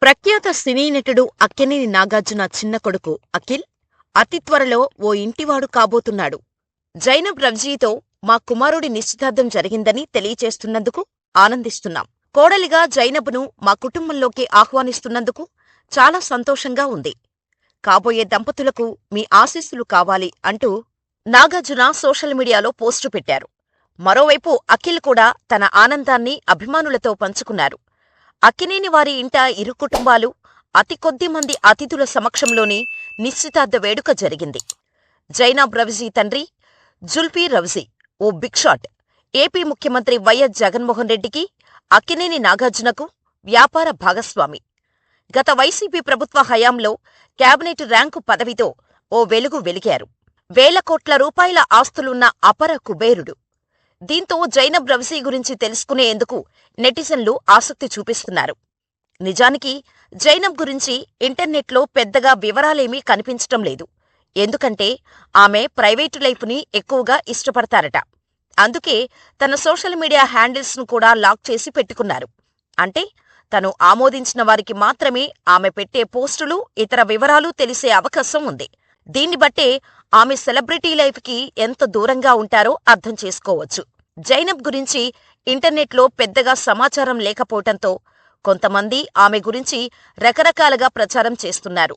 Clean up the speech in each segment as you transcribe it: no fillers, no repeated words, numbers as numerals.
ప్రఖ్యాత సినీ నటుడు అక్కినేని నాగార్జున చిన్న కొడుకు అఖిల్ అతి త్వరలో ఓ ఇంటివాడు కాబోతున్నాడు. జైనబ్ రవ్జీతో మా కుమారుడి నిశ్చితార్థం జరిగిందని తెలియచేస్తున్నందుకు ఆనందిస్తున్నాం. కోడలిగా జైనబ్ను మా కుటుంబంలోకి ఆహ్వానిస్తున్నందుకు చాలా సంతోషంగా ఉంది. కాబోయే దంపతులకు మీ ఆశీస్సులు కావాలి అంటూ నాగార్జున సోషల్ మీడియాలో పోస్టు పెట్టారు. మరోవైపు అఖిల్ కూడా తన ఆనందాన్ని అభిమానులతో పంచుకున్నారు. అక్కినేని వారి ఇంట ఇరు కుటుంబాలు, అతి కొద్ది మంది అతిథుల సమక్షంలోనే నిశ్చితార్థ వేడుక జరిగింది. జైనబ్ రవ్జీ తండ్రి జుల్ఫీ రవ్జీ ఓ బిగ్ షాట్. ఏపీ ముఖ్యమంత్రి వైఎస్ జగన్మోహన్ రెడ్డికి, అక్కినేని నాగార్జునకు వ్యాపార భాగస్వామి. గత వైసీపీ ప్రభుత్వ హయాంలో కేబినెట్ ర్యాంకు పదవితో ఓ వెలుగు వెలిగారు. వేల కోట్ల రూపాయల ఆస్తులున్న అపర కుబేరుడు. దీంతో జైనబ్ రవ్జీ గురించి తెలుసుకునేందుకు నెటిజన్లు ఆసక్తి చూపిస్తున్నారు. నిజానికి జైనబ్ గురించి ఇంటర్నెట్లో పెద్దగా వివరాలేమీ కనిపించటం లేదు. ఎందుకంటే ఆమె ప్రైవేటు లైఫ్ని ఎక్కువగా ఇష్టపడతారట. అందుకే తన సోషల్ మీడియా హ్యాండిల్స్ను కూడా లాక్ చేసి పెట్టుకున్నారు. అంటే తను ఆమోదించిన వారికి మాత్రమే ఆమె పెట్టే పోస్టులు, ఇతర వివరాలు తెలిసే అవకాశం ఉంది. దీన్ని బట్టే ఆమె సెలబ్రిటీ లైఫ్కి ఎంత దూరంగా ఉంటారో అర్థం చేసుకోవచ్చు. జైనబ్ గురించి ఇంటర్నెట్లో పెద్దగా సమాచారం లేకపోవటంతో కొంతమంది ఆమె గురించి రకరకాలుగా ప్రచారం చేస్తున్నారు.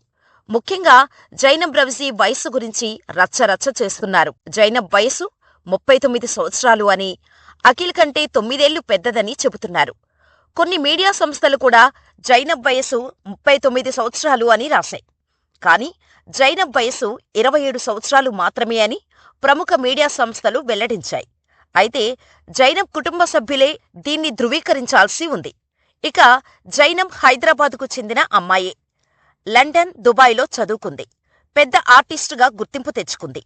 ముఖ్యంగా జైనబ్ రవ్జీ వయసు గురించి రచ్చరచ్చ చేస్తున్నారు. జైనబ్ వయసు 39 సంవత్సరాలు అని, అఖిల్ కంటే 9 ఏళ్లు పెద్దదని చెబుతున్నారు. కొన్ని మీడియా సంస్థలు కూడా జైనబ్ వయసు 39 సంవత్సరాలు అని రాశాయి. కానీ జైనబ్ వయసు 27 సంవత్సరాలు మాత్రమే అని ప్రముఖ మీడియా సంస్థలు వెల్లడించాయి. అయితే జైనబ్ కుటుంబ సభ్యులే దీన్ని ధృవీకరించాల్సి ఉంది. ఇక జైనబ్ హైదరాబాదుకు చెందిన అమ్మాయే. లండన్, దుబాయ్లో చదువుకుంది. పెద్ద ఆర్టిస్టుగా గుర్తింపు తెచ్చుకుంది.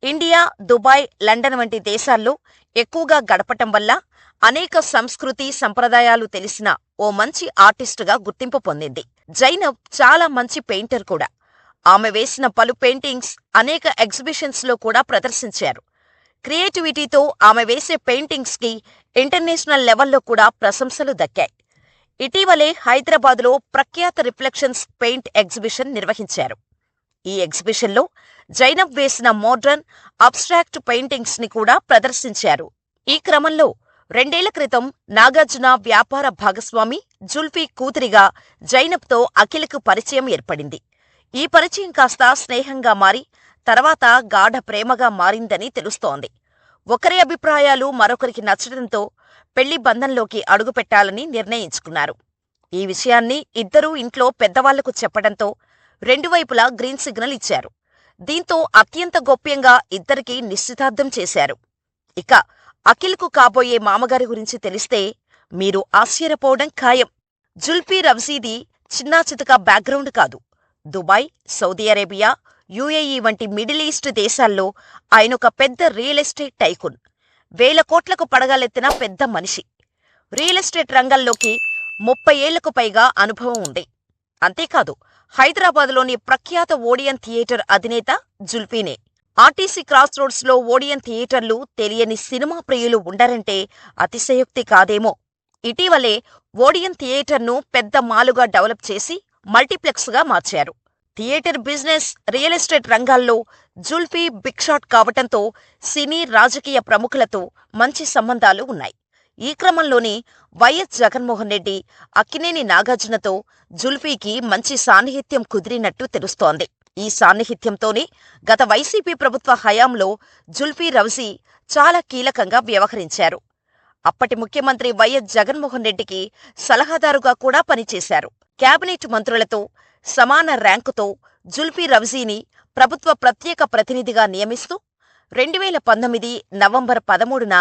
ఇండియా, దుబాయ్, లండన్ వంటి దేశాల్లో ఎక్కువగా గడపటం వల్ల అనేక సంస్కృతి, సంప్రదాయాలు తెలిసిన ఓ మంచి ఆర్టిస్టుగా గుర్తింపు పొందింది. జైనబ్ చాలా మంచి పెయింటర్ కూడా. ఆమె వేసిన పలు పెయింటింగ్స్ అనేక ఎగ్జిబిషన్స్లో కూడా ప్రదర్శించారు. క్రియేటివిటీతో ఆమె వేసే పెయింటింగ్స్కి ఇంటర్నేషనల్ లెవెల్లో కూడా ప్రశంసలు దక్కాయి. ఇటీవలే హైదరాబాదులో ప్రఖ్యాత రిఫ్లెక్షన్స్ పెయింట్ ఎగ్జిబిషన్ నిర్వహించారు. ఈ ఎగ్జిబిషన్లో జైనబ్ వేసిన మోడ్రన్, అబ్స్ట్రాక్ట్ పెయింటింగ్స్ని కూడా ప్రదర్శించారు. ఈ క్రమంలో 2 ఏళ్ల క్రితం నాగార్జున వ్యాపార భాగస్వామి జుల్ఫీ కూతురిగా జైనబ్తో అఖిల్కు పరిచయం ఏర్పడింది. ఈ పరిచయం కాస్త స్నేహంగా మారి తర్వాత గాఢ ప్రేమగా మారిందని తెలుస్తోంది. ఒకరి అభిప్రాయాలు మరొకరికి నచ్చడంతో పెళ్లి బంధంలోకి అడుగుపెట్టాలని నిర్ణయించుకున్నారు. ఈ విషయాన్ని ఇద్దరూ ఇంట్లో పెద్దవాళ్లకు చెప్పడంతో రెండు వైపులా గ్రీన్ సిగ్నల్ ఇచ్చారు. దీంతో అత్యంత గోప్యంగా ఇద్దరికీ నిశ్చితార్థం చేశారు. ఇక అఖిల్కు కాబోయే మామగారి గురించి తెలిస్తే మీరు ఆశ్చర్యపోవడం ఖాయం. జుల్ఫీ రవ్జీది చిన్నాచితక బ్యాక్గ్రౌండ్ కాదు. దుబాయ్, సౌదీ అరేబియా, యుఏఈ వంటి మిడిల్ ఈస్ట్ దేశాల్లో ఆయనొక పెద్ద రియల్ ఎస్టేట్ టైకూన్. వేల కోట్లకు పడగలెత్తిన పెద్ద మనిషి. రియల్ ఎస్టేట్ రంగంలోకి 30 ఏళ్లకు పైగా అనుభవం ఉంది. అంతేకాదు, హైదరాబాద్లోని ప్రఖ్యాత ఓడియన్ థియేటర్ అధినేత జుల్ఫీనే. ఆర్టీసీ క్రాస్ రోడ్స్లో ఓడియన్ థియేటర్లు తెలియని సినిమా ప్రియులు ఉండరంటే అతిశయోక్తి కాదేమో. ఇటీవలే ఓడియన్ థియేటర్ను పెద్ద మాలుగా డెవలప్ చేసి మల్టీప్లెక్స్గా మార్చారు. థియేటర్ బిజినెస్, రియల్ ఎస్టేట్ రంగాల్లో జుల్ఫీ బిగ్ షాట్ కావటంతో సినీ, రాజకీయ ప్రముఖులతో మంచి సంబంధాలు ఉన్నాయి. ఈ క్రమంలోనే వైఎస్ జగన్మోహన్ రెడ్డి, అక్కినేని నాగార్జునతో జుల్ఫీకి మంచి సాన్నిహిత్యం కుదిరినట్టు తెలుస్తోంది. ఈ సాన్నిహిత్యంతోనే గత వైసీపీ ప్రభుత్వ హయాంలో జుల్ఫీ రవ్జీ చాలా కీలకంగా వ్యవహరించారు. అప్పటి ముఖ్యమంత్రి వైఎస్ జగన్మోహన్ రెడ్డికి సలహాదారుగా కూడా పనిచేశారు. కేబినెట్ మంత్రులతో సమాన ర్యాంకుతో జుల్ఫీ రవ్జీని ప్రభుత్వ ప్రత్యేక ప్రతినిధిగా నియమిస్తూ 2019 నవంబర్ 13న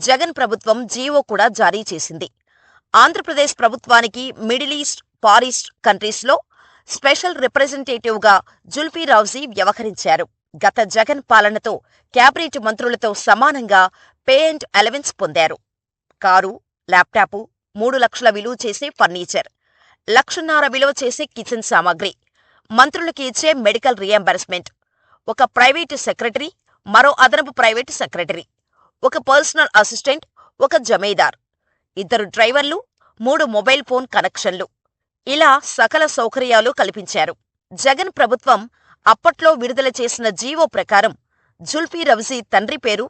జగన్ ప్రభుత్వం జీవో కూడా జారీ చేసింది. ఆంధ్రప్రదేశ్ ప్రభుత్వానికి మిడిల్ ఈస్ట్, ఫార్ ఈస్ట్ కంట్రీస్లో స్పెషల్ రిప్రజెంటేటివ్గా జుల్ఫీ రవ్జీ వ్యవహరించారు. గత జగన్ పాలనతో కేబినెట్ మంత్రులతో సమానంగా పే అండ్ అలవెన్స్ పొందారు. కారు, ల్యాప్టాపు, 3 లక్షల విలువ చేసే ఫర్నిచర్, 1.5 లక్షల విలువ చేసే కిచెన్ సామాగ్రి, మంత్రులకి ఇచ్చే మెడికల్ రియంబర్స్మెంట్, ఒక ప్రైవేటు సెక్రటరీ, మరో అదనపు ప్రైవేటు సెక్రటరీ, ఒక పర్సనల్ అసిస్టెంట్, ఒక జమీదార్, 2 డ్రైవర్లు, 3 మొబైల్ ఫోన్ కనెక్షన్లు, ఇలా సకల సౌకర్యాలు కల్పించారు. జగన్ ప్రభుత్వం అప్పట్లో విడుదల చేసిన జీవో ప్రకారం జుల్ఫీ రవ్జీ తండ్రి పేరు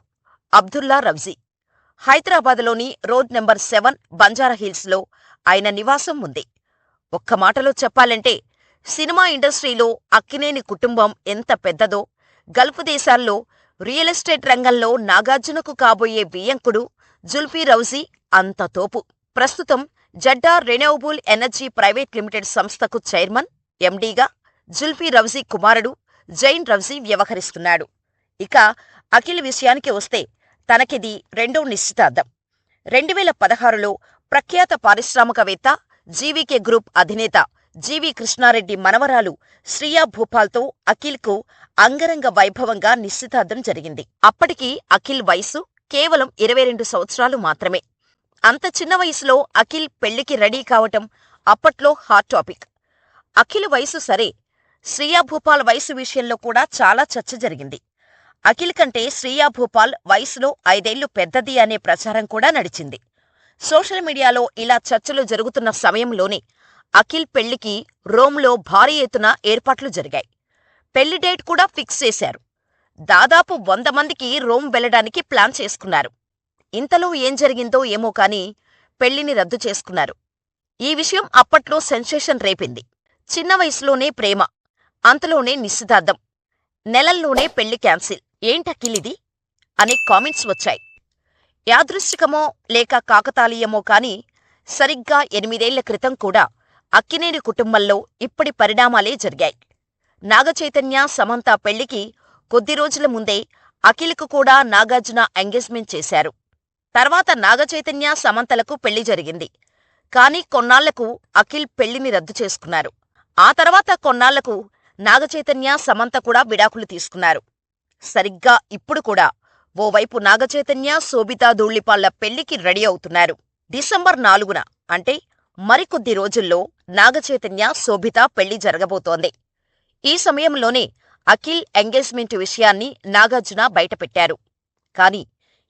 అబ్దుల్లా రవ్జీ. హైదరాబాదులోని రోడ్ నెంబర్ 7 బంజారాహిల్స్లో ఆయన నివాసం ఉంది. ఒక్క మాటలో చెప్పాలంటే సినిమా ఇండస్ట్రీలో అక్కినేని కుటుంబం ఎంత పెద్దదో, గల్ఫ్ దేశాల్లో రియల్ ఎస్టేట్ రంగంలో నాగార్జునకు కాబోయే బియ్యంకుడు జుల్ఫీ రవ్జీ అంత తోపు. ప్రస్తుతం Jeddah renewable energy private limited సంస్థకు చైర్మన్, ఎండీగా జుల్ఫీ రవ్జీ కుమారుడు జైన్ రవ్జీ వ్యవహరిస్తున్నాడు. ఇక అఖిల్ విషయానికి వస్తే తనకిది రెండో నిశ్చితార్థం. 2016లో ప్రఖ్యాత పారిశ్రామికవేత్త, జీవీకే గ్రూప్ అధినేత జీవీ కృష్ణారెడ్డి మనవరాలు శ్రియా భూపాల్తో అఖిల్కు అంగరంగ వైభవంగా నిశ్చితార్థం జరిగింది. అప్పటికి అఖిల్ వయసు కేవలం 22 సంవత్సరాలు మాత్రమే. అంత చిన్న వయసులో అఖిల్ పెళ్లికి రెడీ కావటం అప్పట్లో హాట్ టాపిక్. అఖిల్ వయసు సరే, శ్రియా భూపాల్ వయసు విషయంలో కూడా చాలా చర్చ జరిగింది. అఖిల్ కంటే శ్రియా భూపాల్ వయసులో 5 ఏళ్లు పెద్దది అనే ప్రచారం కూడా నడిచింది. సోషల్ మీడియాలో ఇలా చర్చలు జరుగుతున్న సమయంలోనే అఖిల్ పెళ్లికి రోమ్లో భారీ ఎత్తున ఏర్పాట్లు జరిగాయి. పెళ్లి డేట్ కూడా ఫిక్స్ చేశారు. దాదాపు 100 మందికి రోమ్ వెళ్లడానికి ప్లాన్ చేసుకున్నారు. ఇంతలో ఏం జరిగిందో ఏమో కాని పెళ్లిని రద్దు చేసుకున్నారు. ఈ విషయం అప్పట్లో సెన్సేషన్ రేపింది. చిన్న వయసులోనే ప్రేమ, అంతలోనే నిశ్చితార్థం, నెలల్లోనే పెళ్లి క్యాన్సిల్, ఏంటఖిలిది అనే కామెంట్స్ వచ్చాయి. యాదృశ్చికమో లేక కాకతాళీయమో కాని సరిగ్గా 8 ఏళ్ల క్రితం కూడా అక్కినేని కుటుంబంలో ఇప్పటి పరిణామాలే జరిగాయి. నాగచైతన్య, సమంత పెళ్లికి కొద్ది రోజుల ముందే అఖిల్కు కూడా నాగార్జున ఎంగేజ్మెంట్ చేశారు. తర్వాత నాగచైతన్య, సమంతలకు పెళ్లి జరిగింది. కాని కొన్నాళ్లకు అఖిల్ పెళ్లిని రద్దు చేసుకున్నారు. ఆ తర్వాత కొన్నాళ్లకు నాగచైతన్య, సమంత కూడా విడాకులు తీసుకున్నారు. సరిగ్గా ఇప్పుడు కూడా ఓవైపు నాగచైతన్య, శోభితా ధూళిపాళ్ల పెళ్లికి రెడీ అవుతున్నారు. డిసెంబర్ 4న అంటే మరికొద్ది రోజుల్లో నాగచైతన్య, శోభిత పెళ్లి జరగబోతోంది. ఈ సమయంలోనే అఖిల్ ఎంగేజ్మెంట్ విషయాన్ని నాగార్జున బయటపెట్టారు. కాని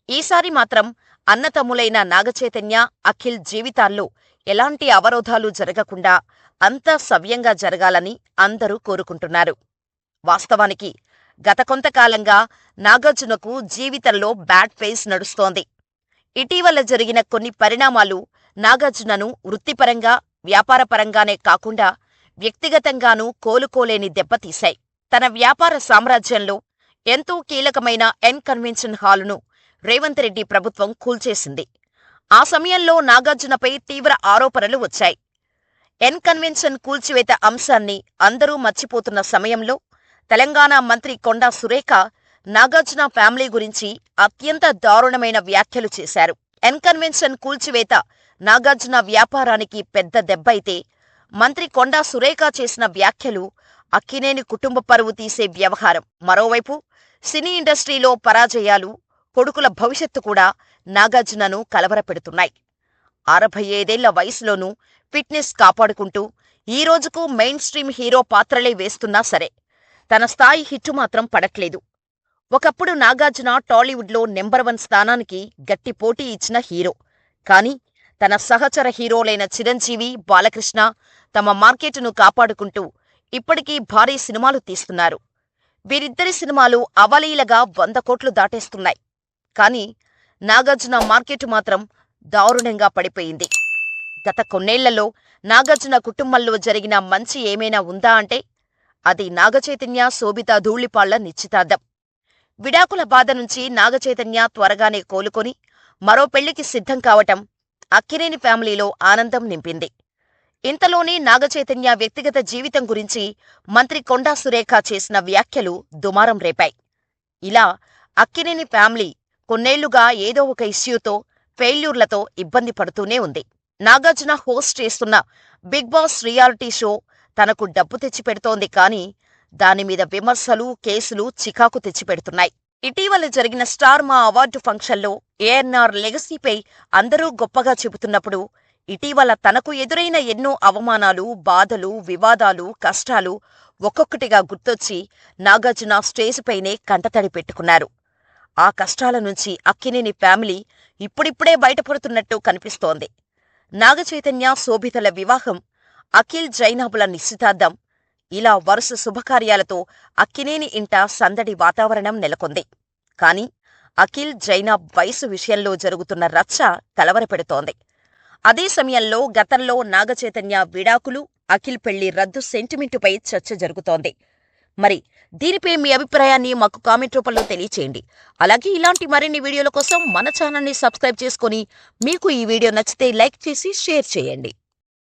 ఈసారి మాత్రం అన్నతమ్ములైన నాగచైతన్య, అఖిల్ జీవితాల్లో ఎలాంటి అవరోధాలు జరగకుండా అంతా సవ్యంగా జరగాలని అందరూ కోరుకుంటున్నారు. వాస్తవానికి గత కొంతకాలంగా నాగార్జునకు జీవితంలో బ్యాడ్ ఫేజ్ నడుస్తోంది. ఇటీవల జరిగిన కొన్ని పరిణామాలు నాగార్జునను వృత్తిపరంగా, వ్యాపారపరంగానే కాకుండా వ్యక్తిగతంగానూ కోలుకోలేని దెబ్బతీశాయి. తన వ్యాపార సామ్రాజ్యంలో ఎంతో కీలకమైన ఎన్ కన్వెన్షన్ హాలును రేవంత్ రెడ్డి ప్రభుత్వం కూల్చేసింది. ఆ సమయంలో నాగార్జునపై తీవ్ర ఆరోపణలు వచ్చాయి. ఎన్ కన్వెన్షన్ కూల్చివేత అంశాన్ని అందరూ మర్చిపోతున్న సమయంలో తెలంగాణ మంత్రి కొండా సురేఖ నాగార్జున ఫ్యామిలీ గురించి అత్యంత దారుణమైన వ్యాఖ్యలు చేశారు. ఎన్ కన్వెన్షన్ కూల్చివేత నాగార్జున వ్యాపారానికి పెద్ద దెబ్బైతే, మంత్రి కొండా సురేఖ చేసిన వ్యాఖ్యలు అక్కినేని కుటుంబ పరువు తీసే వ్యవహారం. మరోవైపు సినీ ఇండస్ట్రీలో పరాజయాలు, కొడుకుల భవిష్యత్తు కూడా నాగార్జునను కలవరపెడుతున్నాయి. 65 ఏళ్ల వయసులోనూ ఫిట్నెస్ కాపాడుకుంటూ ఈ రోజుకు మెయిన్ స్ట్రీమ్ హీరో పాత్రలే వేస్తున్నా సరే తన స్థాయి హిట్టు మాత్రం పడట్లేదు. ఒకప్పుడు నాగార్జున టాలీవుడ్లో నెంబర్ 1 స్థానానికి గట్టి పోటీ ఇచ్చిన హీరో. కాని తన సహచర హీరోలైన చిరంజీవి, బాలకృష్ణ తమ మార్కెట్ను కాపాడుకుంటూ ఇప్పటికీ భారీ సినిమాలు తీస్తున్నారు. వీరిద్దరి సినిమాలు అవలీలగా 100 కోట్లు దాటేస్తున్నాయి. కాని నాగార్జున మార్కెట్ మాత్రం దారుణంగా పడిపోయింది. గత కొన్నేళ్లలో నాగార్జున కుటుంబంలో జరిగిన మంచి ఏమైనా ఉందా అంటే అది నాగచైతన్య, శోభిత ధూళిపాళ్ల నిశ్చితార్థం. విడాకుల బాధ నుంచి నాగచైతన్య త్వరగానే కోలుకొని మరో పెళ్లికి సిద్ధం కావటం అక్కినేని ఫ్యామిలీలో ఆనందం నింపింది. ఇంతలోనే నాగచైతన్య వ్యక్తిగత జీవితం గురించి మంత్రి కొండా సురేఖ చేసిన వ్యాఖ్యలు దుమారం రేపాయి. ఇలా అక్కినేని ఫ్యామిలీ కొన్నేళ్లుగా ఏదో ఒక ఇష్యూతో, ఫెయిల్యూర్లతో ఇబ్బంది పడుతూనే ఉంది. నాగార్జున హోస్ట్ చేస్తున్న బిగ్ బాస్ రియాలిటీ షో తనకు డబ్బు తెచ్చిపెడుతోంది. కాని దానిమీద విమర్శలు, కేసులు చికాకు తెచ్చిపెడుతున్నాయి. ఇటీవల జరిగిన స్టార్ మా అవార్డు ఫంక్షన్లో ఏఎన్నార్ లెగసీపై అందరూ గొప్పగా చెబుతున్నప్పుడు ఇటీవల తనకు ఎదురైన ఎన్నో అవమానాలు, బాధలు, వివాదాలు, కష్టాలు ఒక్కొక్కటిగా గుర్తొచ్చి నాగార్జున స్టేజ్పైనే కంటతడి పెట్టుకున్నారు. ఆ కష్టాల నుంచి అక్కినేని ఫ్యామిలీ ఇప్పుడిప్పుడే బయటపడుతున్నట్టు కనిపిస్తోంది. నాగచైతన్య, శోభితల వివాహం అఖిల్ జైనబుల నిశ్చితార్థం. ఇలా వరుస శుభకార్యాలతో అక్కినేని ఇంట సందడి వాతావరణం నెలకొంది. కాని అఖిల్ జైనబ్ వయసు విషయంలో జరుగుతున్న రచ్చ కలవరపెడుతోంది. అదే సమయంలో గతంలో నాగచైతన్య విడాకులు, అఖిల్ పెళ్లి రద్దు సెంటిమెంటుపై చర్చ జరుగుతోంది. మరి దీనిపై మీ అభిప్రాయాన్ని మాకు కామెంట్ రూపంలో తెలియచేయండి. అలాగే ఇలాంటి మరిన్ని వీడియోల కోసం మన ఛానల్ని సబ్స్క్రైబ్ చేసుకొని మీకు ఈ వీడియో నచ్చితే లైక్ చేసి షేర్ చేయండి.